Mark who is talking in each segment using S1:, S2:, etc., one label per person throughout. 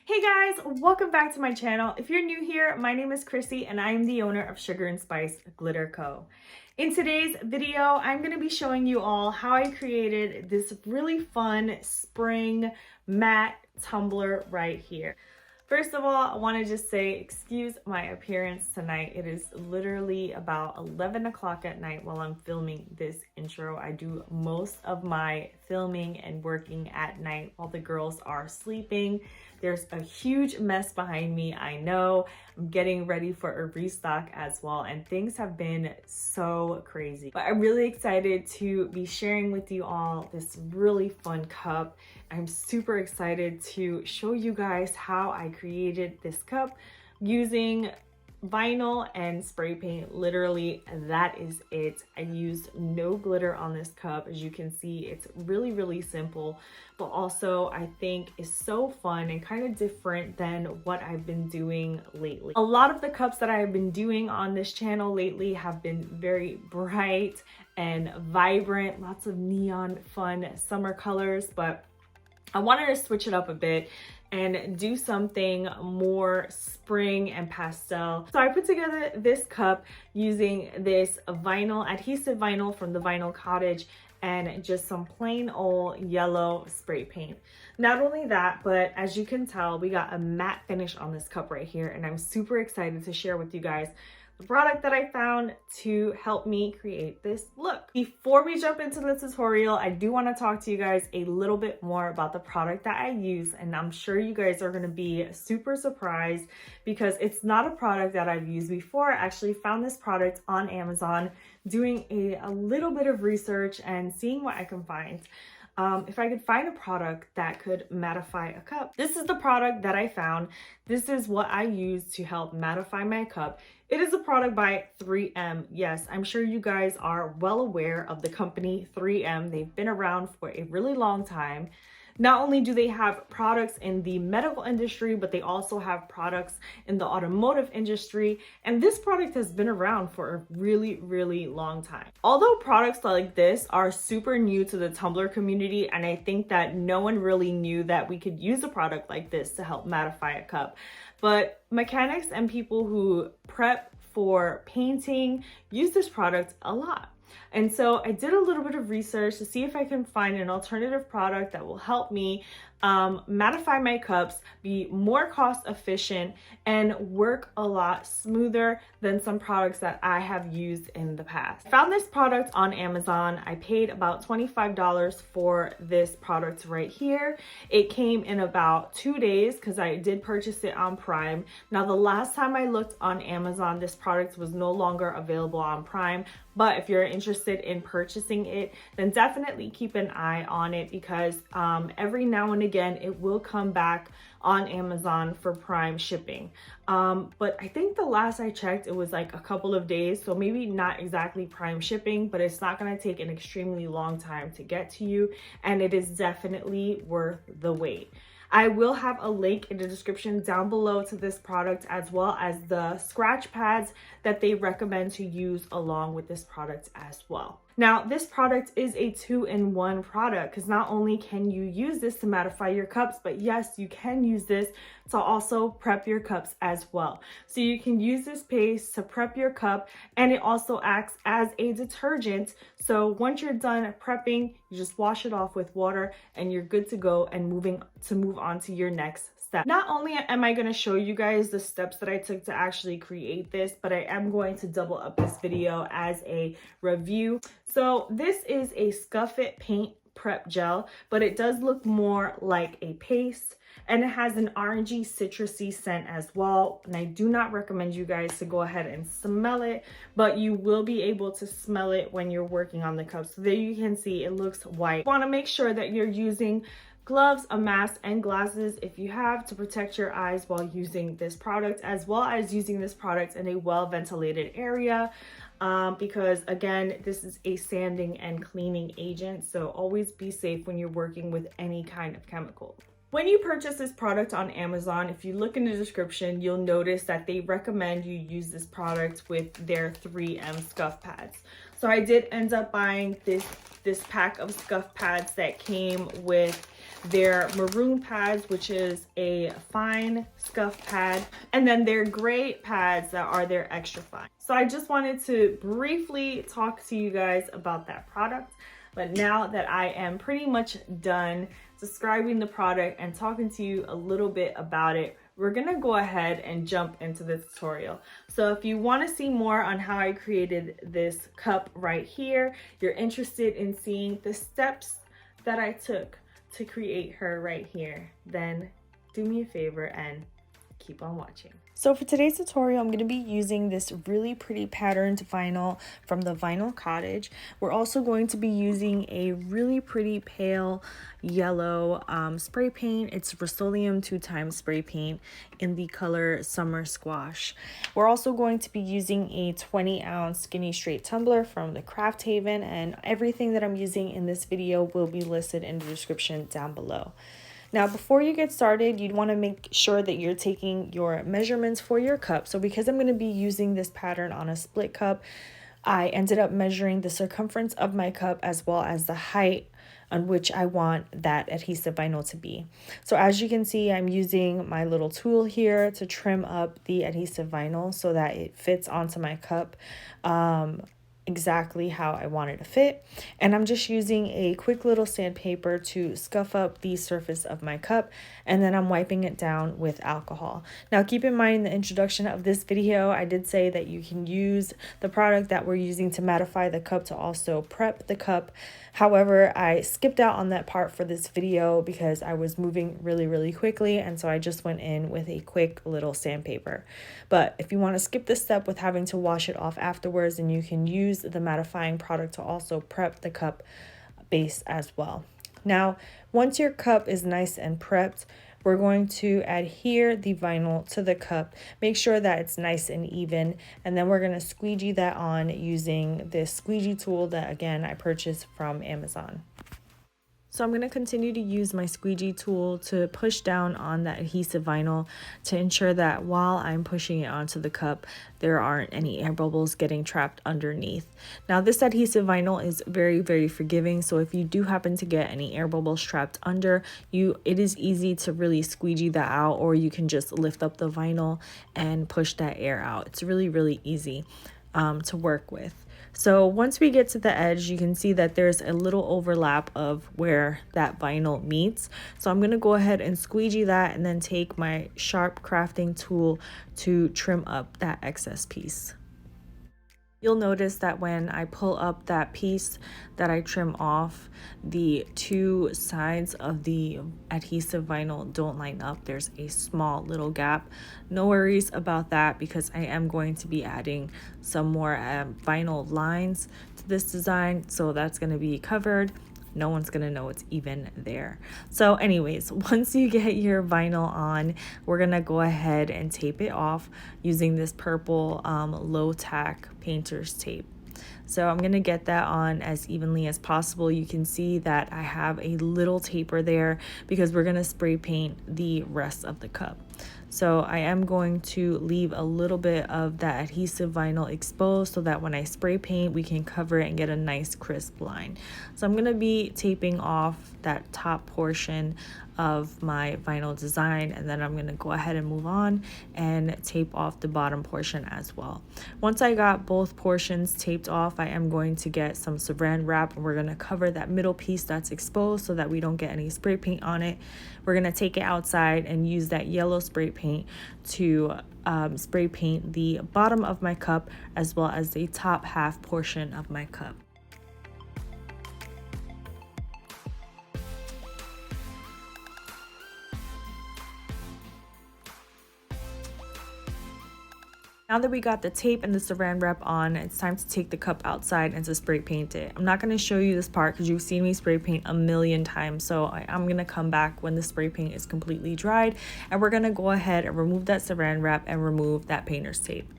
S1: Hey guys, welcome back to my channel. If you're new here, my name is Chrissy and I am the owner of Sugar and Spice Glitter Co. In today's video, I'm going to be showing you all how I created this really fun spring matte tumbler right here. First of all, I want to just say, excuse my appearance tonight. It is literally about 11 o'clock at night while I'm filming this intro. I do most of my filming and working at night while the girls are sleeping. There's a huge mess behind me, I know. I'm getting ready for a restock as well, and things have been so crazy. But I'm really excited to be sharing with you all this really fun cup. I'm super excited to show you guys how I created this cup using vinyl and spray paint. Literally, that is it. I used no glitter on this cup. As you can see, it's really simple, but also I think is so fun and kind of different than what I've been doing lately. A lot of the cups that I've been doing on this channel lately have been very bright and vibrant, lots of neon fun summer colors, but I wanted to switch it up a bit and do something more spring and pastel. So I put together this cup using this adhesive vinyl from the Vinyl Cottage and just some plain old yellow spray paint. Not only that, but as you can tell, we got a matte finish on this cup right here, and I'm super excited to share with you guys the product that I found to help me create this look. Before we jump into the tutorial, I do want to talk to you guys a little bit more about the product that I use, and I'm sure you guys are going to be super surprised because it's not a product that I've used before. I actually found this product on Amazon doing a little bit of research and seeing what I can find. If I could find a product that could mattify a cup. This is the product that I found. This is what I use to help mattify my cup. It is a product by 3M. Yes, I'm sure you guys are well aware of the company 3M. They've been around for a really long time. Not only do they have products in the medical industry, but they also have products in the automotive industry. And this product has been around for a really long time. Although products like this are super new to the Tumbler community, and I think that no one really knew that we could use a product like this to help mattify a cup. But mechanics and people who prep for painting use this product a lot. And so I did a little bit of research to see if I can find an alternative product that will help me mattify my cups, be more cost efficient, and work a lot smoother than some products that I have used in the past. I found this product on Amazon. I paid about $25 for this product right here. It came in about 2 days because I did purchase it on Prime. Now, the last time I looked on Amazon, this product was no longer available on Prime, but if you're interested in purchasing it, then definitely keep an eye on it because every now and again, it will come back on Amazon for Prime shipping. But I think the last I checked, it was like a couple of days. So maybe not exactly Prime shipping, but it's not gonna take an extremely long time to get to you. And it is definitely worth the wait. I will have a link in the description down below to this product, as well as the scratch pads that they recommend to use along with this product as well. Now, this product is a 2-in-1 product because not only can you use this to mattify your cups, but yes, you can use this to also prep your cups as well. So you can use this paste to prep your cup, and it also acts as a detergent. So once you're done prepping, you just wash it off with water and you're good to go and move on to your next step. Not only am I going to show you guys the steps that I took to actually create this, but I am going to double up this video as a review. So this is a Scuff-It paint prep gel, but it does look more like a paste, and it has an orangey citrusy scent as well. And I do not recommend you guys to go ahead and smell it, but you will be able to smell it when you're working on the cup. So there you can see it looks white. You want to make sure that you're using gloves, a mask, and glasses if you have, to protect your eyes while using this product, as well as using this product in a well-ventilated area because again, this is a sanding and cleaning agent, so always be safe when you're working with any kind of chemical. When you purchase this product on Amazon, if you look in the description, you'll notice that they recommend you use this product with their 3M scuff pads. So I did end up buying this this pack of scuff pads that came with their maroon pads, which is a fine scuff pad, and then their gray pads that are their extra fine. So I just wanted to briefly talk to you guys about that product. But now that I am pretty much done describing the product and talking to you a little bit about it, we're gonna go ahead and jump into the tutorial. So if you wanna see more on how I created this cup right here, you're interested in seeing the steps that I took to create her right here, then do me a favor and keep on watching. So for today's tutorial, I'm going to be using this really pretty patterned vinyl from the Vinyl Cottage. We're also going to be using a really pretty pale yellow spray paint. It's Rust-Oleum 2-time spray paint in the color Summer Squash. We're also going to be using a 20-ounce skinny straight tumbler from the Craft Haven, and everything that I'm using in this video will be listed in the description down below. Now, before you get started, you'd want to make sure that you're taking your measurements for your cup. So because I'm going to be using this pattern on a split cup, I ended up measuring the circumference of my cup as well as the height on which I want that adhesive vinyl to be. So as you can see, I'm using my little tool here to trim up the adhesive vinyl so that it fits onto my cup exactly how I want it to fit. And I'm just using a quick little sandpaper to scuff up the surface of my cup, and then I'm wiping it down with alcohol. Now keep in mind, in the introduction of this video, I did say that you can use the product that we're using to mattify the cup to also prep the cup. However, I skipped out on that part for this video because I was moving really quickly, and so I just went in with a quick little sandpaper. But if you want to skip this step with having to wash it off afterwards, then you can use the mattifying product to also prep the cup base as well. Now, once your cup is nice and prepped, we're going to adhere the vinyl to the cup. Make sure that it's nice and even, and then we're going to squeegee that on using this squeegee tool that, again, I purchased from Amazon. So I'm going to continue to use my squeegee tool to push down on that adhesive vinyl to ensure that while I'm pushing it onto the cup, there aren't any air bubbles getting trapped underneath. Now this adhesive vinyl is very forgiving, so if you do happen to get any air bubbles trapped under you, it is easy to really squeegee that out, or you can just lift up the vinyl and push that air out. It's really easy to work with. So once we get to the edge, you can see that there's a little overlap of where that vinyl meets. So I'm going to go ahead and squeegee that and then take my sharp crafting tool to trim up that excess piece. You'll notice that when I pull up that piece that I trim off, the two sides of the adhesive vinyl don't line up. There's a small little gap. No worries about that because I am going to be adding some more vinyl lines to this design, so that's going to be covered. No one's gonna know it's even there. So anyways, once you get your vinyl on, we're gonna go ahead and tape it off using this purple low tack painter's tape. So I'm gonna get that on as evenly as possible. You can see that I have a little taper there because we're gonna spray paint the rest of the cup. So I am going to leave a little bit of that adhesive vinyl exposed so that when I spray paint, we can cover it and get a nice crisp line. So I'm going to be taping off that top portion of my vinyl design, and then I'm going to go ahead and move on and tape off the bottom portion as well. Once I got both portions taped off, I am going to get some saran wrap, and we're going to cover that middle piece that's exposed so that we don't get any spray paint on it. We're going to take it outside and use that yellow spray paint to spray paint the bottom of my cup as well as the top half portion of my cup. Now that we got the tape and the saran wrap on, it's time to take the cup outside and to spray paint it. I'm not going to show you this part because you've seen me spray paint a million times, so I'm going to come back when the spray paint is completely dried, and we're going to go ahead and remove that saran wrap and remove that painter's tape.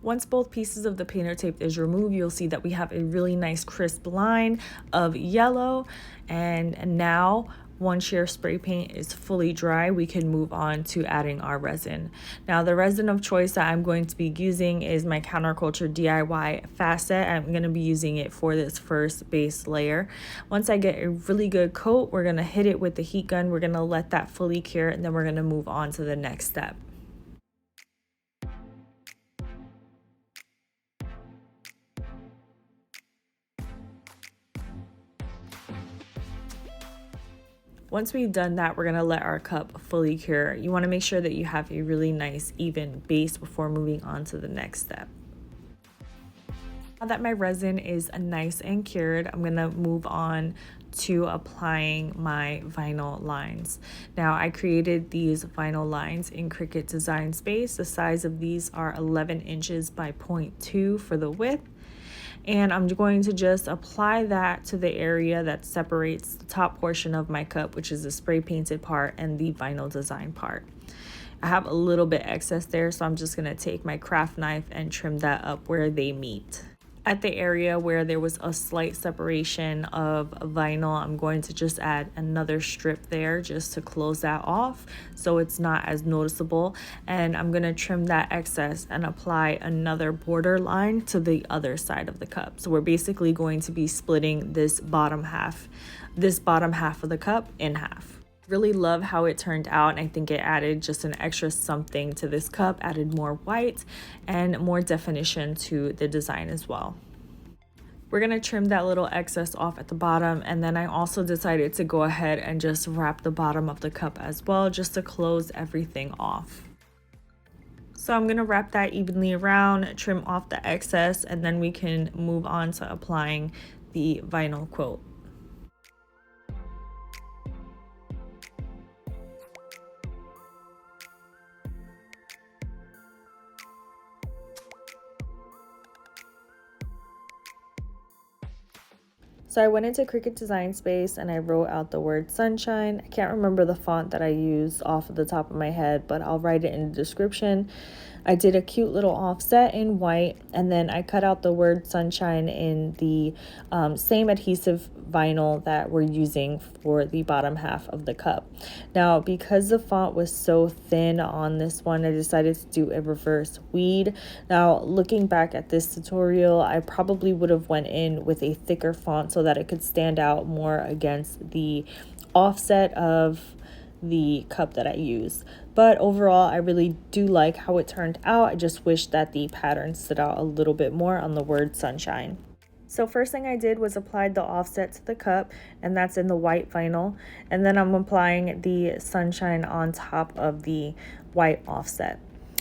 S1: Once both pieces of the painter tape is removed, you'll see that we have a really nice crisp line of yellow. And now, once your spray paint is fully dry, we can move on to adding our resin. Now, the resin of choice that I'm going to be using is my Counterculture DIY Fast Set. I'm going to be using it for this first base layer. Once I get a really good coat, we're going to hit it with the heat gun. We're going to let that fully cure, and then we're going to move on to the next step. Once we've done that, we're gonna let our cup fully cure. You wanna make sure that you have a really nice even base before moving on to the next step. Now that my resin is nice and cured, I'm gonna move on to applying my vinyl lines. Now I created these vinyl lines in Cricut Design Space. The size of these are 11 inches by 0.2 for the width. And I'm going to just apply that to the area that separates the top portion of my cup, which is the spray painted part and the vinyl design part. I have a little bit excess there, so I'm just gonna take my craft knife and trim that up where they meet. At the area where there was a slight separation of vinyl, I'm going to just add another strip there just to close that off so it's not as noticeable. And I'm going to trim that excess and apply another border line to the other side of the cup. So we're basically going to be splitting this bottom half of the cup in half. Really love how it turned out, and I think it added just an extra something to this cup, added more white and more definition to the design as well. We're gonna trim that little excess off at the bottom, and then I also decided to go ahead and just wrap the bottom of the cup as well, just to close everything off. So I'm gonna wrap that evenly around, trim off the excess, and then we can move on to applying the vinyl coat. So I went into Cricut Design Space and I wrote out the word sunshine. I can't remember the font that I used off of the top of my head, but I'll write it in the description. I did a cute little offset in white, and then I cut out the word sunshine in the same adhesive vinyl that we're using for the bottom half of the cup. Now, because the font was so thin on this one, I decided to do a reverse weed. Now, looking back at this tutorial, I probably would have went in with a thicker font so that it could stand out more against the offset of the cup that I used. But overall, I really do like how it turned out. I just wish that the pattern stood out a little bit more on the word sunshine. So first thing I did was applied the offset to the cup, and that's in the white vinyl. And then I'm applying the sunshine on top of the white offset.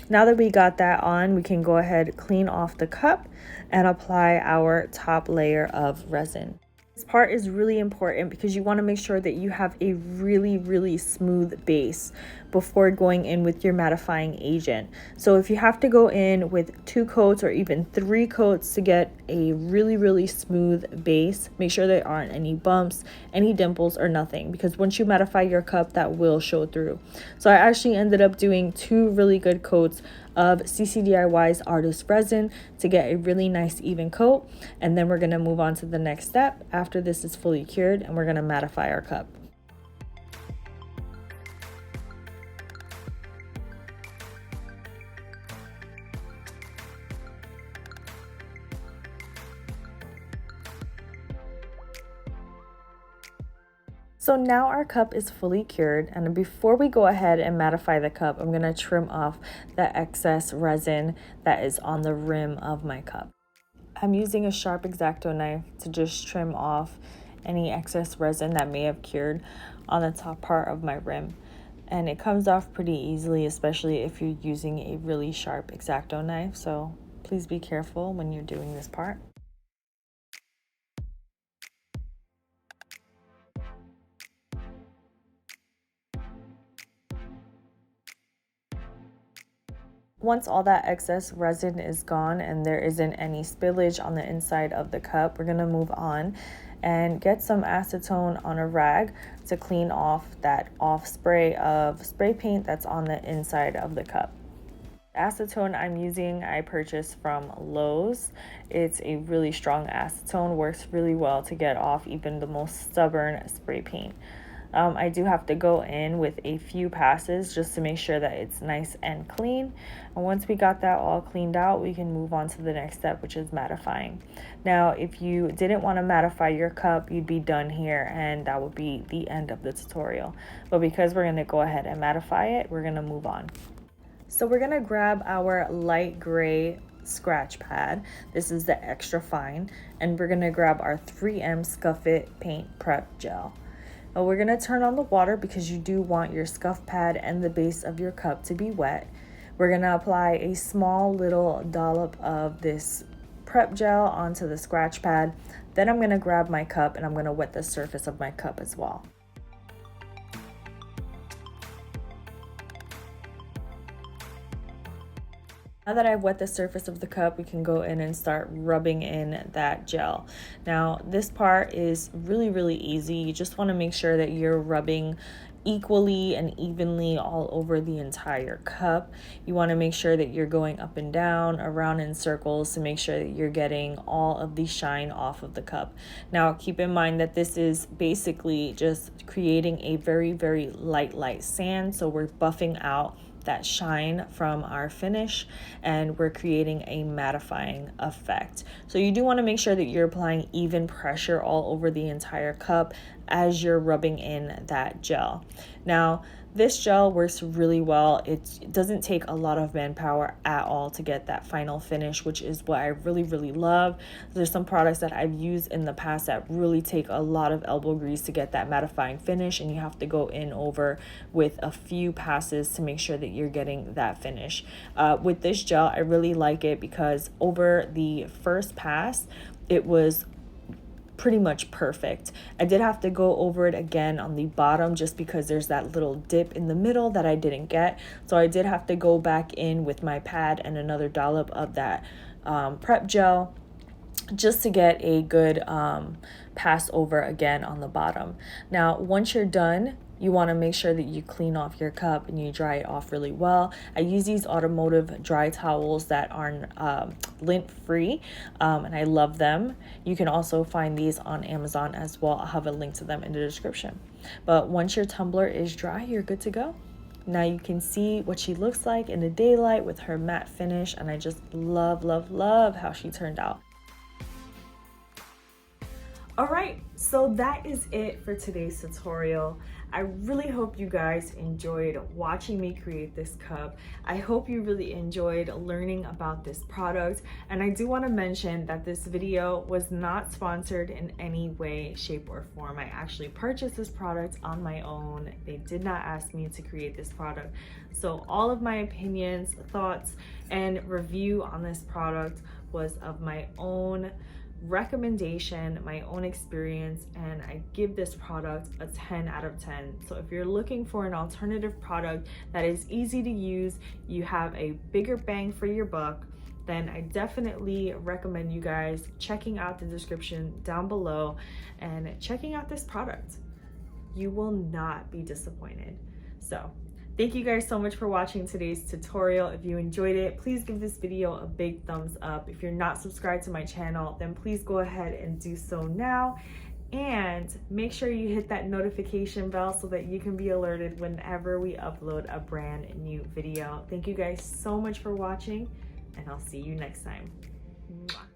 S1: Now that we got that on, we can go ahead, clean off the cup, and apply our top layer of resin. This part is really important because you want to make sure that you have a really smooth base before going in with your mattifying agent. So if you have to go in with 2 coats or even 3 coats to get a really smooth base, make sure there aren't any bumps, any dimples, or nothing, because once you mattify your cup, that will show through. So I actually ended up doing 2 really good coats of CCDIY's Artist Resin to get a really nice even coat, and then we're going to move on to the next step after this is fully cured, and we're going to mattify our cup. So now our cup is fully cured, and before we go ahead and mattify the cup, I'm going to trim off the excess resin that is on the rim of my cup. I'm using a sharp X-Acto knife to just trim off any excess resin that may have cured on the top part of my rim. And it comes off pretty easily, especially if you're using a really sharp X-Acto knife, so please be careful when you're doing this part. Once all that excess resin is gone and there isn't any spillage on the inside of the cup, we're gonna move on and get some acetone on a rag to clean off that off spray of spray paint that's on the inside of the cup. Acetone I'm using, I purchased from Lowe's. It's a really strong acetone, works really well to get off even the most stubborn spray paint. I do have to go in with a few passes just to make sure that it's nice and clean. And once we got that all cleaned out, we can move on to the next step, which is mattifying. Now, if you didn't want to mattify your cup, you'd be done here and that would be the end of the tutorial. But because we're going to go ahead and mattify it, we're going to move on. So we're gonna grab our light gray scratch pad. This is the extra fine, and we're gonna grab our 3M Scuff-It paint prep gel. Now we're gonna turn on the water because you do want your scuff pad and the base of your cup to be wet. We're gonna apply a small little dollop of this prep gel onto the scratch pad. Then I'm gonna grab my cup and I'm gonna wet the surface of my cup as well. Now that I've wet the surface of the cup, we can go in and start rubbing in that gel. Now, this part is really easy. You just want to make sure that you're rubbing equally and evenly all over the entire cup. You want to make sure that you're going up and down, around in circles to make sure that you're getting all of the shine off of the cup. Now, keep in mind that this is basically just creating a very light sand, so we're buffing out that shine from our finish and we're creating a mattifying effect. So you do want to make sure that you're applying even pressure all over the entire cup as you're rubbing in that gel. Now, this gel works really well. It doesn't take a lot of manpower at all to get that final finish, which is what I really love. There's some products that I've used in the past that really take a lot of elbow grease to get that mattifying finish, and you have to go in over with a few passes to make sure that you're getting that finish. With this gel, I really like it because over the first pass, it was pretty much perfect. I did have to go over it again on the bottom just because there's that little dip in the middle that I didn't get. So I did have to go back in with my pad and another dollop of that prep gel just to get a good pass over again on the bottom. Now, once you're done, you want to make sure that you clean off your cup and you dry it off really well. I use these automotive dry towels that are lint free and I love them. You can also find these on Amazon as well. I'll have a link to them in the description. But once your tumbler is dry, you're good to go. Now you can see what she looks like in the daylight with her matte finish, and I just love how she turned out. Alright, so that is it for today's tutorial. I really hope you guys enjoyed watching me create this cup. I hope you really enjoyed learning about this product. And I do want to mention that this video was not sponsored in any way, shape, or form. I actually purchased this product on my own. They did not ask me to create this product. So all of my opinions, thoughts, and review on this product was of my own recommendation, my own experience, and I give this product a 10 out of 10. So if you're looking for an alternative product that is easy to use, you have a bigger bang for your buck, then I definitely recommend you guys checking out the description down below and checking out this product. You will not be disappointed. So thank you guys so much for watching today's tutorial. If you enjoyed it, please give this video a big thumbs up. If you're not subscribed to my channel, then please go ahead and do so now. And make sure you hit that notification bell so that you can be alerted whenever we upload a brand new video. Thank you guys so much for watching, and I'll see you next time. Mwah.